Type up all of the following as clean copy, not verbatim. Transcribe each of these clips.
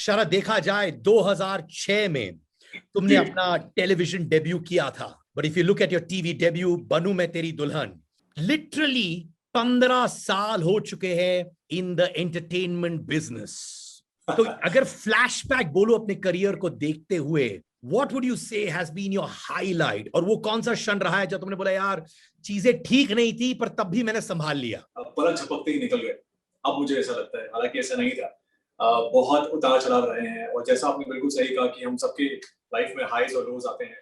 अक्षरा देखा जाए 2006 में तुमने अपना टेलीविजन डेब्यू किया था, but if you look at your TV debut Banoo Main Teri दुल्हन, लिटरली 15 साल हो चुके हैं इन द एंटरटेनमेंट बिजनेस। तो अगर फ्लैशबैक बोलो अपने करियर को देखते हुए, व्हाट वुड यू से हैज बीन योर हाईलाइट, और वो कौन सा क्षण रहा है जब तुमने बोला यार चीजें ठीक नहीं थी पर तब भी मैंने संभाल लिया? पलक झपकते ही निकल गए, अब मुझे ऐसा लगता है, हालांकि ऐसा नहीं था। बहुत उतार चढ़ाव रहे हैं, और जैसा आपने बिल्कुल सही कहा कि हम सबके लाइफ में हाईज और लोज आते हैं।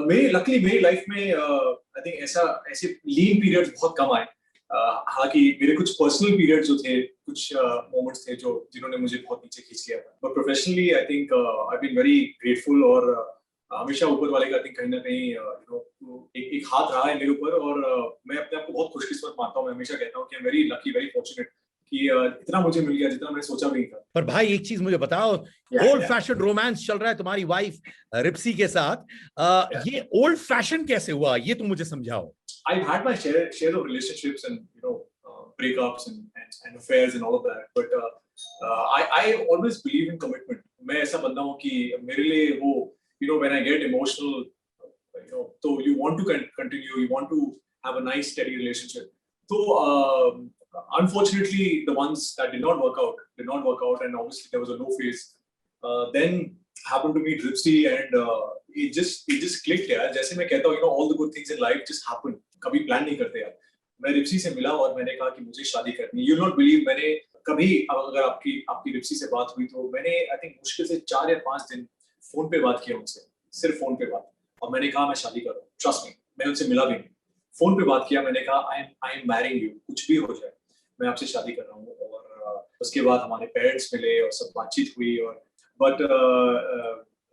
मेरी लाइफ में आई थिंक ऐसे लीन पीरियड्स बहुत कम आए। हालांकि मेरे कुछ पर्सनल पीरियड्स जो थे, कुछ मोमेंट्स थे जो जिन्होंने मुझे बहुत नीचे खींच लिया था, but professionally I think I been very grateful, और हमेशा ऊपर वाले का कहीं ना कहीं एक हाथ रहा है मेरे ऊपर, और मैं अपने आप को बहुत खुशकिस्मत मानता हूँ। मैं हमेशा कहता हूँ कि I am very lucky, very fortunate कि इतना मुझे मिल गया जितना मैंने सोचा भी नहीं था। पर भाई एक चीज मुझे बताओ, ओल्ड फैशन रोमांस चल रहा है तुम्हारी वाइफ रिप्सी के साथ, ये ओल्ड फैशन कैसे हुआ, ये तुम मुझे समझाओ। I've had my share of relationships and breakups and affairs and all of that, but I always believe in commitment. मैं ऐसा बंदा हूँ कि मेरे लिए वो when I get emotional, so you want to continue, you want to have a nice steady relationship. So unfortunately the ones that did not work out, and obviously there was a no phase. Then happened to meet Ripsy, and it just clicked यार। जैसे मैं कहता हूँ all the good things in life just happen, कभी plan नहीं करते यार। मैं रिप्सी से मिला और मैंने कहा कि मुझे शादी करनी है। You'll not believe, मैंने कभी, अगर आपकी रिप्सी से बात हुई तो मैंने आई थिंक मुश्किल से 4 या 5 दिन फोन पे बात किया उनसे, सिर्फ फोन पे बात, और मैंने कहा मैं शादी कर रहा हूँ, ट्रस्ट मी। मैं उनसे मिला भी नहीं, फोन पे बात किया, मैंने कहा आई एम मैरिंग यू, कुछ भी हो जाए मैं आपसे शादी कर रहा हूँ। और उसके बाद हमारे पेरेंट्स मिले और सब बातचीत हुई, और बट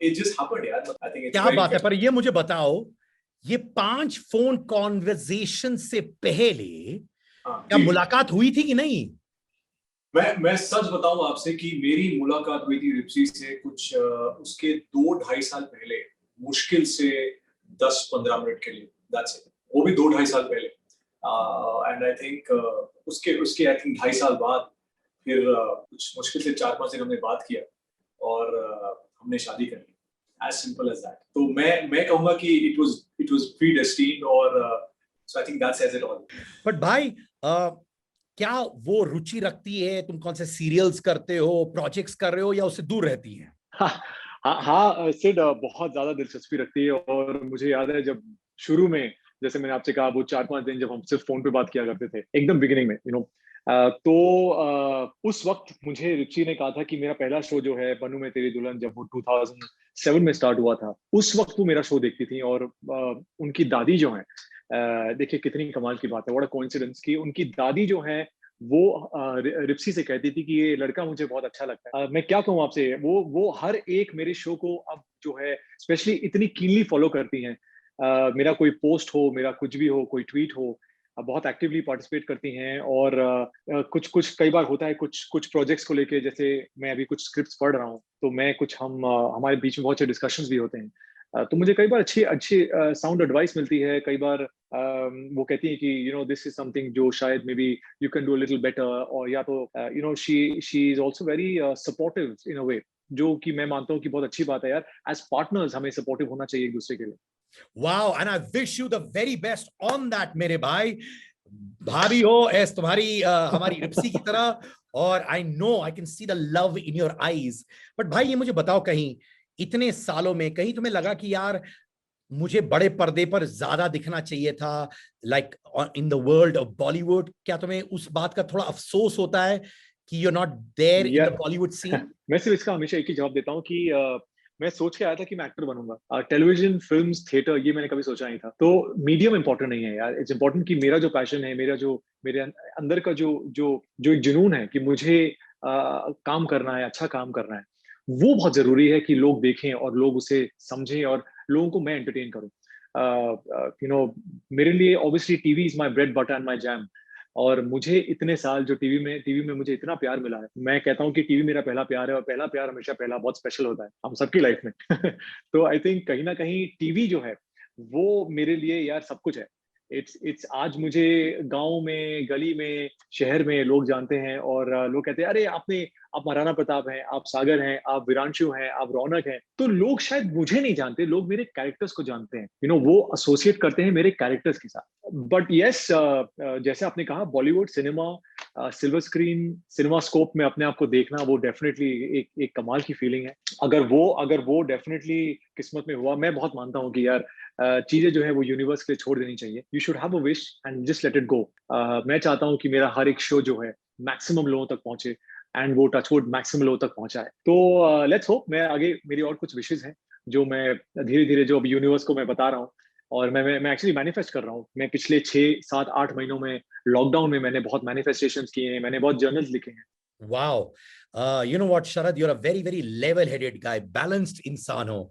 it just happened यार। I think it's क्या बात है। पर ये मुझे बताओ, ये 5 फोन कॉन्वर्सेशन से पहले क्या मुलाकात हुई थी कि नहीं? मैं सच बताऊं आपसे कि मेरी मुलाकात हुई थी रिप्सी से कुछ उसके 2-2.5 साल पहले, मुश्किल से 10-15 मिनट के लिए, that's it। वो भी 2-2.5 साल पहले, एंड आई थिंक उसके आई थिंक 2.5 साल बाद फिर कुछ मुश्किल से 4-5 दिन हमने बात किया, और हमने शादी कर ली, as simple as that। तो मैं कहूंगा कि it was predestined, और so I think that says it all। But भाई क्या वो रुचि रखती है, तुम कौन से सीरियल्स करते हो, प्रोजेक्ट्स कर रहे हो, या उससे दूर रहती है? हाँ सिड बहुत ज्यादा दिलचस्पी रखती है, और मुझे याद है जब शुरू में, जैसे मैंने आपसे कहा, वो 4-5 दिन जब हम सिर्फ फोन पे बात किया करते थे एकदम बिगिनिंग में, तो उस वक्त मुझे रिची ने कहा था कि मेरा पहला शो जो है बनूं मैं तेरी दुल्हन, जब वो 2007 में स्टार्ट हुआ था, उस वक्त वो मेरा शो देखती थी। और उनकी दादी जो है, देखिए कितनी कमाल की बात है, व्हाट अ कोइंसिडेंस, कि उनकी दादी जो है वो रिप्सी से कहती थी कि ये लड़का मुझे बहुत अच्छा लगता है। मैं क्या कहूँ आपसे, वो हर एक मेरे शो को अब जो है स्पेशली इतनी कीनली फॉलो करती हैं। मेरा कोई पोस्ट हो, मेरा कुछ भी हो, कोई ट्वीट हो, बहुत एक्टिवली पार्टिसिपेट करती हैं। और कुछ कई बार होता है कुछ प्रोजेक्ट्स को लेके, जैसे मैं अभी कुछ स्क्रिप्ट्स पढ़ रहा हूँ, तो मैं हमारे बीच में बहुत से डिस्कशंस भी होते हैं, तो मुझे कई बार अच्छी साउंड एडवाइस मिलती है। कई बार वो कहती है कि दिस इज समथिंग जो शायद maybe you can do a little better, और या तो she is also very supportive in a way, जो कि मैं मानता हूँ कि बहुत अच्छी बात है यार। एज पार्टनर्स हमें सपोर्टिव होना चाहिए एक दूसरे के लिए। Wow, and I wish you the very best on that मेरे भाई। भाभी हो एस तुम्हारी हमारी रिप्सी की तरह, और I know I can see the love in your eyes. But भाई ये मुझे बताओ, कहीं इतने सालों में कहीं तुम्हें लगा कि यार मुझे बड़े पर्दे पर ज्यादा दिखना चाहिए था, like in the world of Bollywood? क्या तुम्हें उस बात का थोड़ा अफसोस होता है कि you are not there in the Bollywood scene? मैं सिर्फ इसका हमेशा एक ही जवाब देता हूँ कि मैं सोच के आया था कि मैं एक्टर बनूंगा। टेलीविजन, फिल्म्स, थिएटर, ये मैंने कभी सोचा नहीं था। तो मीडियम इंपॉर्टेंट नहीं है यार, इट्स इंपॉर्टेंट कि मेरा जो पैशन है, मेरे अंदर का जो एक जुनून है कि मुझे काम करना है, अच्छा काम करना है, वो बहुत जरूरी है कि लोग देखें और लोग उसे समझें और लोगों को मैं एंटरटेन करूं। मेरे लिए obviously TV is my bread butter and my jam, और मुझे इतने साल जो टीवी में मुझे इतना प्यार मिला है, मैं कहता हूँ कि टीवी मेरा पहला प्यार है, और पहला प्यार हमेशा पहला बहुत स्पेशल होता है हम सबकी लाइफ में। तो आई थिंक कहीं ना कहीं टीवी जो है वो मेरे लिए यार सब कुछ है। इट्स आज मुझे गांव में, गली में, शहर में लोग जानते हैं और लोग कहते हैं अरे आप महाराणा प्रताप हैं, आप सागर हैं, आप विरांशु हैं, आप रौनक हैं। तो लोग शायद मुझे नहीं जानते, लोग मेरे कैरेक्टर्स को जानते हैं, वो एसोसिएट करते हैं मेरे कैरेक्टर्स के साथ। बट यस, जैसे आपने कहा, Bollywood cinema, silver screen cinema scope में अपने आप को देखना, वो डेफिनेटली एक कमाल की फीलिंग है। अगर वो डेफिनेटली किस्मत में हुआ, मैं बहुत मानता हूँ कि यार चीजें जो है वो यूनिवर्स के लिए छोड़ देनी चाहिए। You should have a wish and just let it go. मैं चाहता हूँ कि मेरा हर एक शो जो है मैक्सिमम लोगों तक पहुंचे एंड वो टचवुड मैक्सिमम लोगों तक पहुंचा है। तो लेट्स होप। मैं आगे मेरी और कुछ विशेष हैं जो मैं धीरे धीरे जो अब यूनिवर्स को मैं बता रहा हूँ, और मैं एक्चुअली मैनिफेस्ट कर रहा हूँ। मैं पिछले 6, 7, 8 महीनों में लॉकडाउन में मैंने बहुत मैनिफेस्टेशंस किए हैं, मैंने बहुत जर्नल्स लिखे हैं। Wow. You know what, Sharad, you're a very, very level-headed guy, balanced इंसान हो.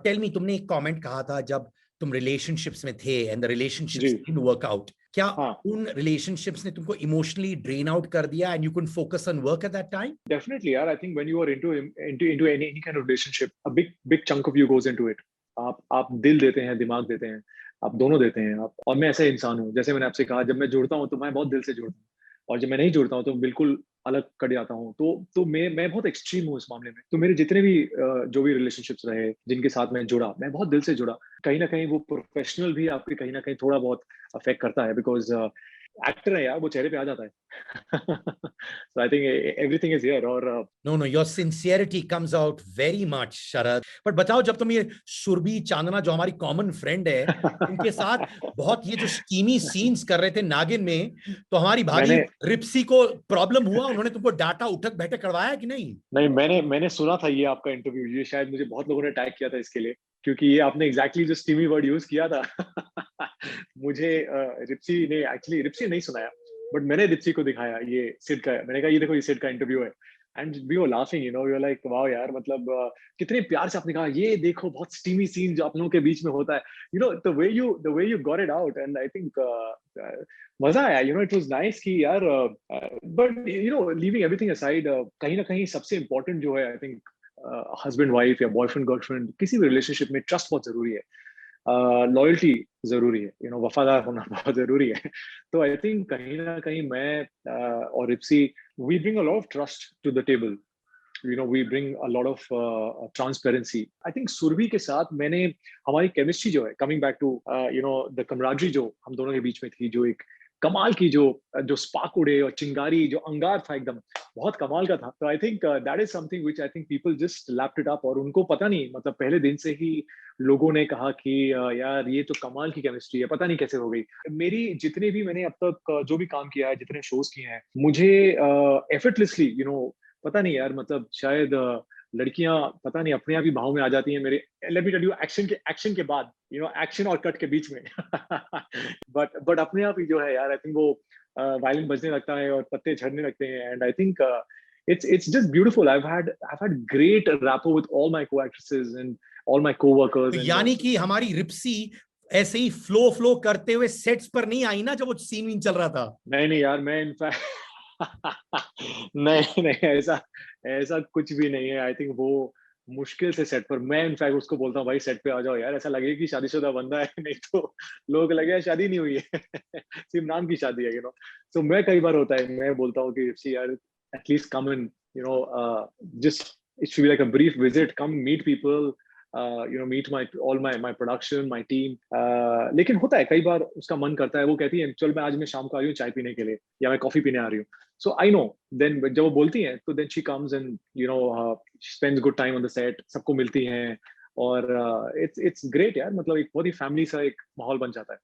Tell me, तुमने एक comment कहा था जब तुम relationships में थे and the relationships didn't work out. क्या उन relationships ने तुमको emotionally drain out कर दिया and you couldn't focus on work at that time? Definitely, यार. I think when you are into any kind of relationship, a big chunk of you goes into it. आप दिल देते हैं, दिमाग देते हैं, आप दोनों देते हैं आप। और मैं ऐसा इंसान हूँ, जैसे मैंने आपसे कहा, जब मैं जुड़ता हूँ तो मैं बहुत दिल से जुड़ता हूँ, और जब मैं नहीं जुड़ता हूँ तो बिल्कुल अलग कट जाता हूँ। तो मैं बहुत एक्सट्रीम हूँ इस मामले में। तो मेरे जितने भी जो भी रिलेशनशिप्स रहे, जिनके साथ मैं जुड़ा, मैं बहुत दिल से जुड़ा। कहीं ना कहीं वो प्रोफेशनल भी आपके कहीं ना कहीं थोड़ा बहुत अफेक्ट करता है, बिकॉज एक्टर है यार, वो चेहरे पे आ जाता है। So I think everything is here. और No, your sincerity comes out very much, Sharad. But बताओ, जब तुम ये सुरभि चांदना, जो हमारी कॉमन फ्रेंड है, उनके साथ बहुत ये जो स्टीमी सीन्स कर रहे थे नागिन में, तो हमारी भाभी रिप्सी को प्रॉब्लम हुआ? उन्होंने तुमको डाटा, उठक बैठक करवाया कि नहीं? नहीं, मैंने सुना था ये आपका इंटरव्यू। ये शायद मुझे बहुत लोगों ने टैग किया था इसके लिए, क्योंकि ये आपने एग्जैक्टली जो स्टीमी वर्ड यूज किया था। मुझे रिप्सी नहीं सुनाया, बट मैंने रिप्सी को दिखाया ये सिड का। मैंने कहा ये देखो, ये सिड का इंटरव्यू है। And we were laughing, we were like wow यार, मतलब कितने प्यार से आपने कहा ये देखो, बहुत स्टीमी सीन जो आप लोगों के बीच में होता है, the way you got it out. And I think मजा आया, इट वाज नाइस कि यार। बट लीविंग एवरीथिंग असाइड, कहीं ना कहीं सबसे इंपॉर्टेंट जो है, आई थिंक हस्बैंड वाइफ या बॉयफ्रेंड गर्लफ्रेंड, किसी भी रिलेशनशिप में ट्रस्ट बहुत जरूरी है, लॉयल्टी जरूरी है, वफादार होना बहुत जरूरी है। तो आई थिंक कहीं ना कहीं मैं और Ripsi, we bring a lot of trust to the table, we bring a lot of transparency. I think Surabhi के साथ मैंने, हमारी केमिस्ट्री जो है, coming back to the camaraderie जो हम दोनों के बीच में थी, जो एक कमाल की जो स्पार्क उड़े और चिंगारी, जो अंगार था एकदम, बहुत कमाल का था। तो I think that is something which I think people just lapped it up, और उनको पता नहीं, मतलब पहले दिन से ही लोगों ने कहा कि यार ये तो कमाल की केमिस्ट्री है, पता नहीं कैसे हो गई। मेरी जितने भी, मैंने अब तक जो भी काम किया है, जितने शोज किए हैं, मुझे एफर्टलेसली, पता नहीं यार, मतलब शायद लड़कियां पता नहीं अपने आप ही भाव में आ जाती हैं मेरे। Let me tell you, action के बाद, एक्शन और कट के बीच में। बट अपने आप ही जो है यार, आई थिंक वो वायलिन बजने लगता है और पत्ते झड़ने लगते हैं। And I think it's just beautiful. I've had great rapport with all my co-actresses and all my co-workers. यानी कि हमारी रिप्सी ऐसे ही फ्लो करते हुए सेट्स पर नहीं आई ना, जब वो सीन चल रहा था? नहीं यार, मैं इनफैक्ट नहीं, ऐसा कुछ भी नहीं है। आई थिंक वो मुश्किल से सेट पर, मैं इनफैक्ट उसको बोलता हूँ भाई सेट पे आ जाओ यार, ऐसा लगे कि शादीशुदा बंदा है, नहीं तो लोग लगे शादी नहीं हुई है। सिर्फ नाम की शादी है, तो मैं कई बार होता है, मैं बोलता हूँ कि यार at least come in, just it should be like a brief visit, come meet people, meet all my production, my team. लेकिन होता है कई बार उसका मन करता है, वो कहती है चल मैं शाम को आ रही हूँ चाय पीने के लिए, या मैं कॉफी पीने आ रही हूँ। So I know, then जब वो बोलती हैं तो then she comes and she spends good time on the set, सबको मिलती हैं, और it's great यार, मतलब एक बहुत ही फैमिली सा एक माहौल बन जाता है।